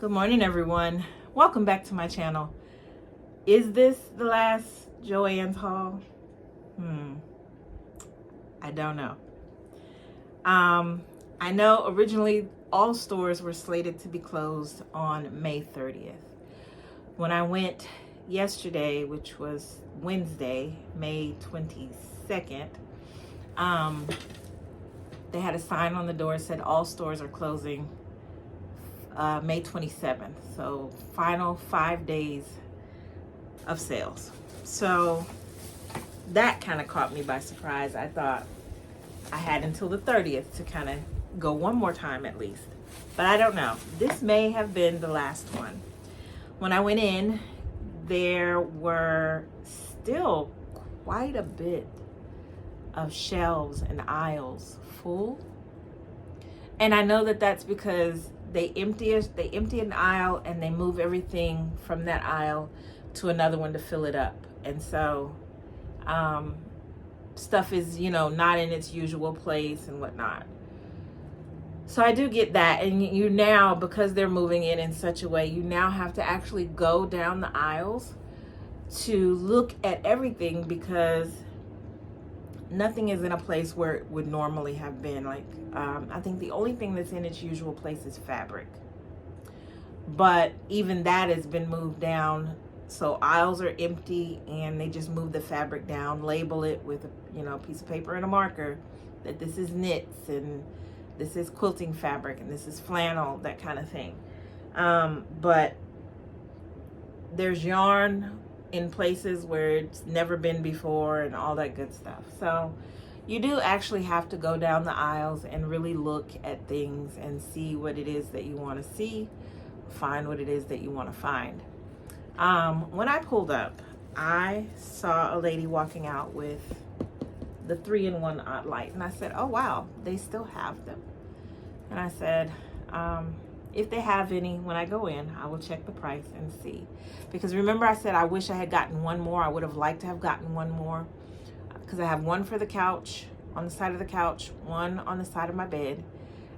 Good morning, everyone. Welcome back to my channel. Is this the last Joann's haul? I don't know. I know originally all stores were slated to be closed on May 30th. When I went yesterday, which was Wednesday, May 22nd, they had a sign on the door that said all stores are closing May 27th. So final 5 days of sales. So that kind of caught me by surprise. I thought I had until the 30th to kind of go one more time at least. But I don't know. This may have been the last one. When I went in, there were still quite a bit of shelves and aisles full. And I know that that's because they empty an aisle and they move everything from that aisle to another one to fill it up. And so stuff is, not in its usual place and whatnot. So I do get that. And you now, because they're moving in such a way, you now have to actually go down the aisles to look at everything, because nothing is in a place where it would normally have been. Like, I think the only thing that's in its usual place is fabric. But even that has been moved down. So aisles are empty and they just move the fabric down, label it with a piece of paper and a marker that this is knits and this is quilting fabric and this is flannel, that kind of thing. But there's yarn in places where it's never been before and all that good stuff. So you do actually have to go down the aisles and really look at things and see what it is that you want to see, find what it is that you want to find. When I pulled up, I saw a lady walking out with the 3-in-1 Odd Light, and I said, oh wow, they still have them. And I said, if they have any, when I go in, I will check the price and see. Because remember I said I wish I had gotten one more. I would have liked to have gotten one more, because I have one for the couch, on the side of the couch, one on the side of my bed,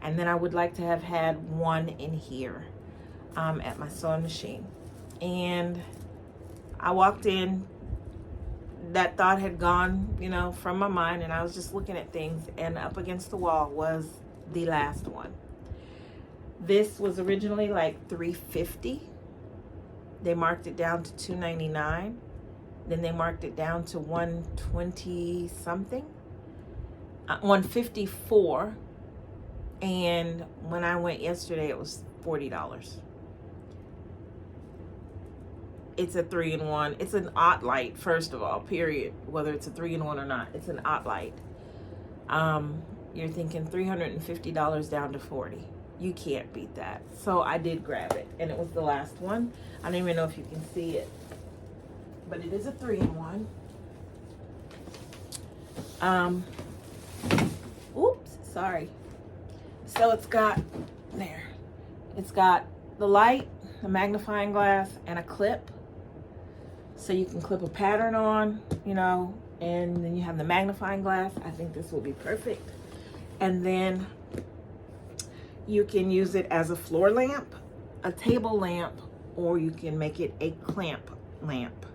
and then I would like to have had one in here at my sewing machine. And I walked in, that thought had gone, from my mind, and I was just looking at things, and up against the wall was the last one. This was originally like $350. They marked it down to $299. Then they marked it down to $120 something, $154. And when I went yesterday, it was $40. It's a 3-in-1. It's an Odd Light, first of all, period. Whether it's a 3-in-1 or not, it's an Odd Light. You're thinking $350 down to $40. You can't beat that. So I did grab it, and it was the last one. I don't even know if you can see it, but it is a 3-in-1. Oops, sorry. So it's got the light, a magnifying glass, and a clip. So you can clip a pattern on, and then you have the magnifying glass. I think this will be perfect. And then you can use it as a floor lamp, a table lamp, or you can make it a clamp lamp,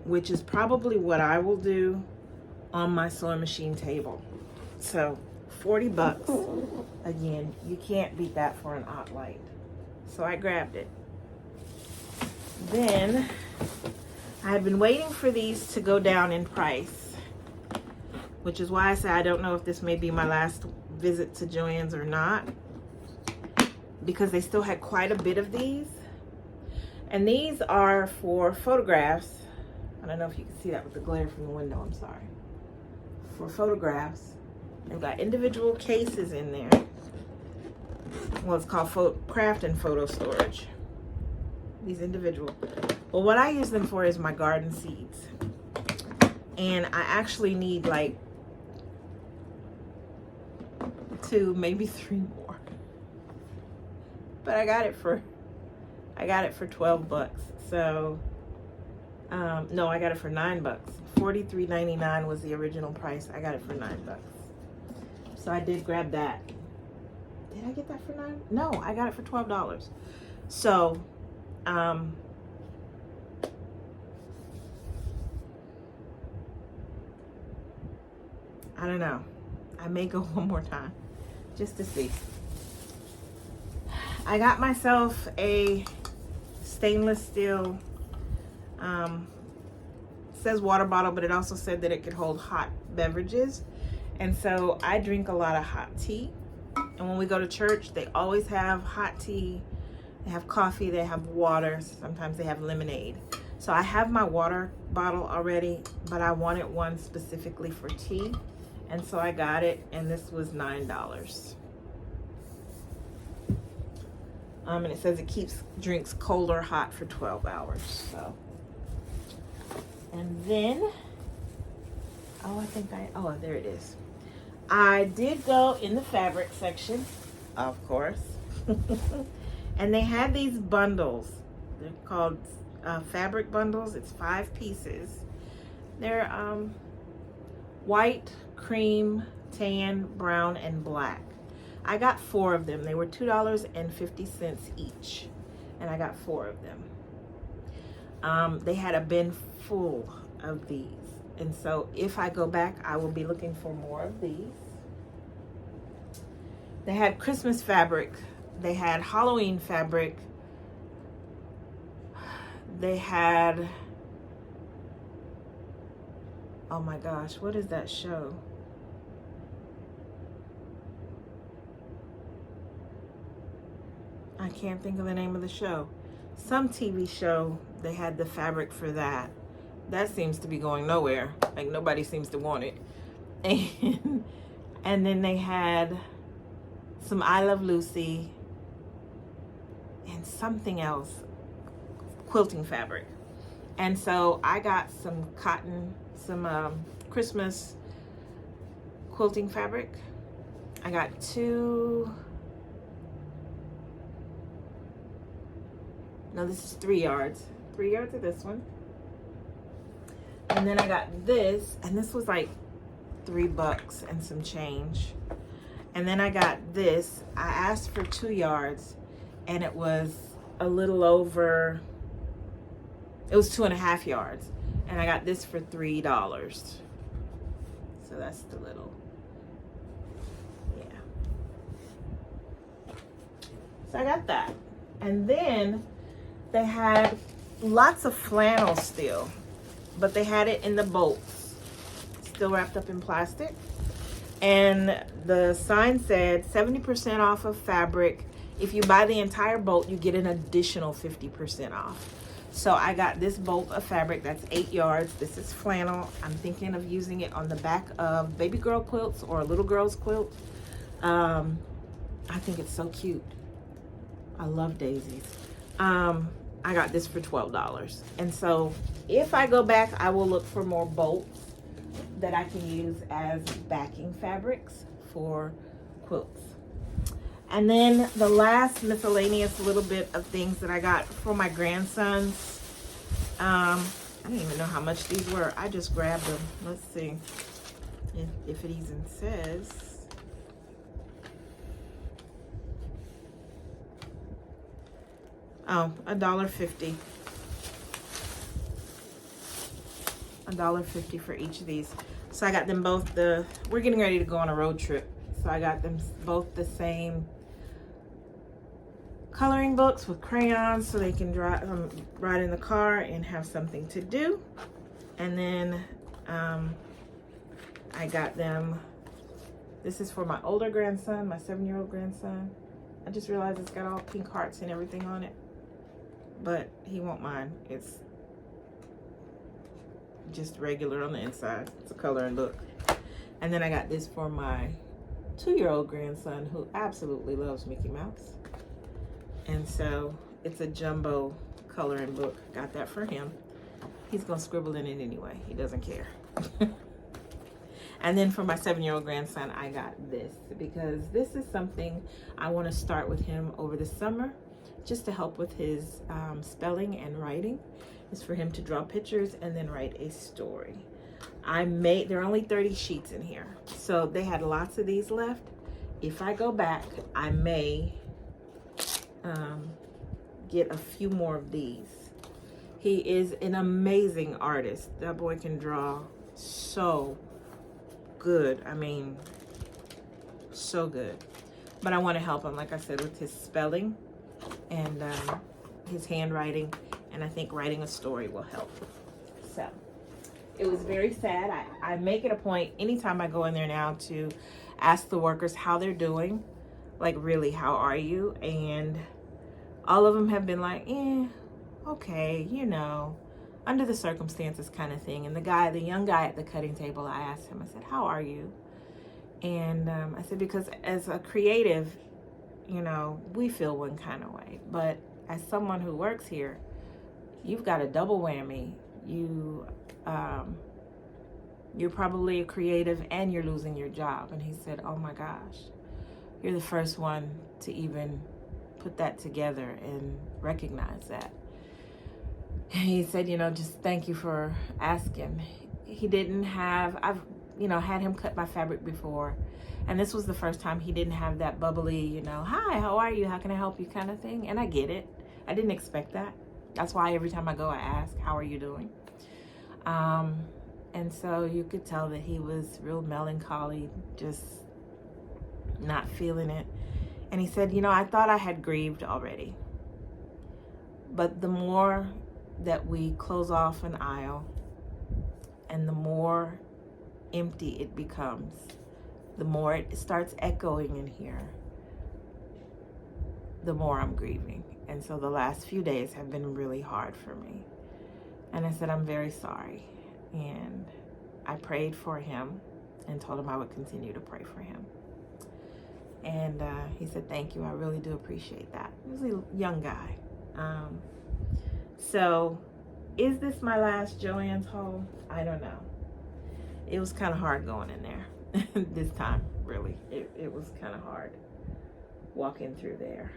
which is probably what I will do on my sewing machine table. So $40. Again, you can't beat that for an Odd Light. So I grabbed it. Then I had been waiting for these to go down in price, which is why I say I don't know if this may be my last visit to Joann's or not, because they still had quite a bit of these. And these are for photographs. I don't know if you can see that with the glare from the window, I'm sorry. For photographs. They've got individual cases in there. Well, it's called craft and photo storage. These individual. Well, what I use them for is my garden seeds. And I actually need like 2, maybe 3 more. But I got it for $12. So no, I got it for $9. $43.99 was the original price. I got it for $9. So I did grab that Did I get that for $9? No, I got it for $12. So, I don't know. I may go one more time just to see. I got myself a stainless steel, says water bottle, but it also said that it could hold hot beverages. And so I drink a lot of hot tea. And when we go to church, they always have hot tea. They have coffee, they have water. Sometimes they have lemonade. So I have my water bottle already, but I wanted one specifically for tea. And so I got it, and this was $9. And it says it keeps drinks cold or hot for 12 hours. So, and then, oh, there it is. I did go in the fabric section, of course. And they had these bundles. They're called fabric bundles. It's 5 pieces. They're white, cream, tan, brown, and black. I got 4 of them. They were $2.50 each, and I got 4 of them. They had a bin full of these, and so if I go back, I will be looking for more of these. They had Christmas fabric. They had Halloween fabric. They had, oh my gosh, what is that show? I can't think of the name of the show. Some TV show, they had the fabric for that. That seems to be going nowhere. Like nobody seems to want it. And then they had some I Love Lucy and something else, quilting fabric. And so I got some cotton, some Christmas quilting fabric. I got 2, no, this is 3 yards. 3 yards of this one. And then I got this, and this was like $3 and some change. And then I got this. I asked for 2 yards, and it was a little over, it was 2.5 yards. And I got this for $3. So that's the little, yeah. So I got that. And then they had lots of flannel still, but they had it in the bolts, still wrapped up in plastic. And the sign said 70% off of fabric. If you buy the entire bolt, you get an additional 50% off. So I got this bolt of fabric that's 8 yards. This is flannel. I'm thinking of using it on the back of baby girl quilts or a little girl's quilt. I think it's so cute. I love daisies. I got this for $12. And so if I go back, I will look for more bolts that I can use as backing fabrics for quilts. And then the last miscellaneous little bit of things that I got for my grandsons. I didn't even know how much these were. I just grabbed them. Let's see if it even says. Oh, $1.50. $1.50 for each of these. So I got them both we're getting ready to go on a road trip. So I got them both the same coloring books with crayons so they can ride in the car and have something to do. And then I got them, this is for my older grandson, my 7-year-old grandson. I just realized it's got all pink hearts and everything on it, but he won't mind. It's just regular on the inside. It's a coloring book. And then I got this for my 2-year-old grandson who absolutely loves Mickey Mouse. And so it's a jumbo coloring book. Got that for him. He's gonna scribble in it anyway. He doesn't care. And then for my 7-year-old grandson, I got this because this is something I want to start with him over the summer, just to help with his spelling and writing. Is for him to draw pictures and then write a story. There are only 30 sheets in here, so they had lots of these left, if I go back, I may get a few more of these. He is an amazing artist. That boy can draw so good. I mean, so good. But I want to help him, like I said, with his spelling and his handwriting. And I think writing a story will help. So it was very sad. I make it a point anytime I go in there now to ask the workers how they're doing. Like, really, how are you? And all of them have been like, okay, you know, under the circumstances kind of thing. And the young guy at the cutting table, I asked him, I said, how are you? And I said, because as a creative, you know, we feel one kind of way. But as someone who works here, you've got a double whammy. You're probably a creative and you're losing your job. And he said, oh my gosh, you're the first one to even put that together and recognize that. And he said, you know, just thank you for asking. He didn't have, I've, you know, had him cut my fabric before. And this was the first time he didn't have that bubbly, you know, hi, how are you? How can I help you kind of thing? And I get it. I didn't expect that. That's why every time I go, I ask, how are you doing? And so you could tell that he was real melancholy, just not feeling it. And he said, you know, I thought I had grieved already. But the more that we close off an aisle and the more empty it becomes, the more it starts echoing in here, the more I'm grieving. And so the last few days have been really hard for me. And I said, I'm very sorry. And I prayed for him and told him I would continue to pray for him. And he said, thank you. I really do appreciate that. He was a young guy. So is this my last Joann's haul? I don't know. It was kind of hard going in there this time, really. It was kind of hard walking through there.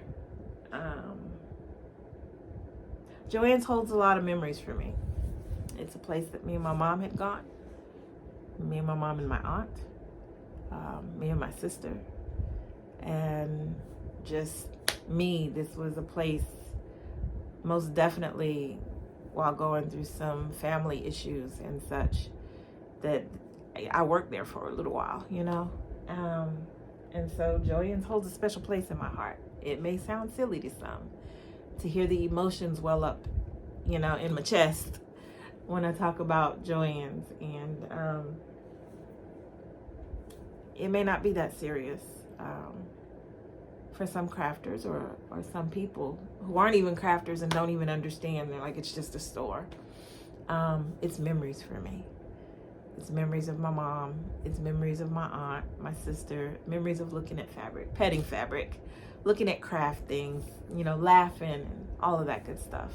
Joann's holds a lot of memories for me. It's a place that me and my mom had gone. Me and my mom and my aunt. Me and my sister. And just me, this was a place, most definitely, while going through some family issues and such, that I worked there for a little while, you know. And so Joann's holds a special place in my heart. It may sound silly to some, to hear the emotions well up, you know, in my chest when I talk about Joann's. And it may not be that serious for some crafters or some people who aren't even crafters and don't even understand. They're like, it's just a store. It's memories for me. It's memories of my mom. It's memories of my aunt, my sister, memories of looking at fabric, petting fabric, looking at craft things, you know, laughing and all of that good stuff.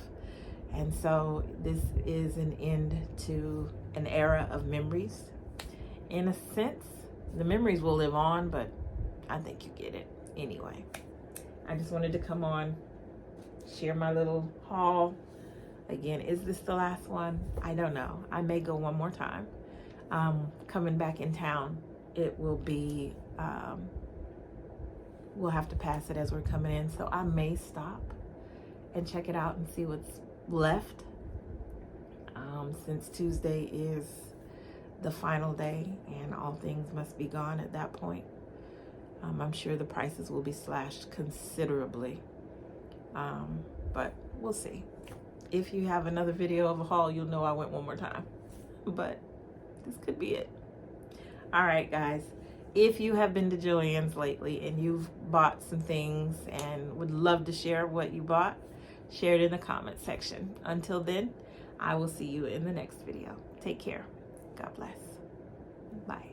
And so this is an end to an era of memories. In a sense, the memories will live on, but I think you get it anyway. I just wanted to come on, share my little haul. Again, is this the last one? I don't know. I may go one more time. Coming back in town, it will be, we'll have to pass it as we're coming in. So I may stop and check it out and see what's left. Since Tuesday is the final day and all things must be gone at that point. I'm sure the prices will be slashed considerably, but we'll see. If you have another video of a haul, you'll know I went one more time, but this could be it. All right, guys, if you have been to Joann's lately and you've bought some things and would love to share what you bought, share it in the comment section. Until then, I will see you in the next video. Take care. God bless. Bye.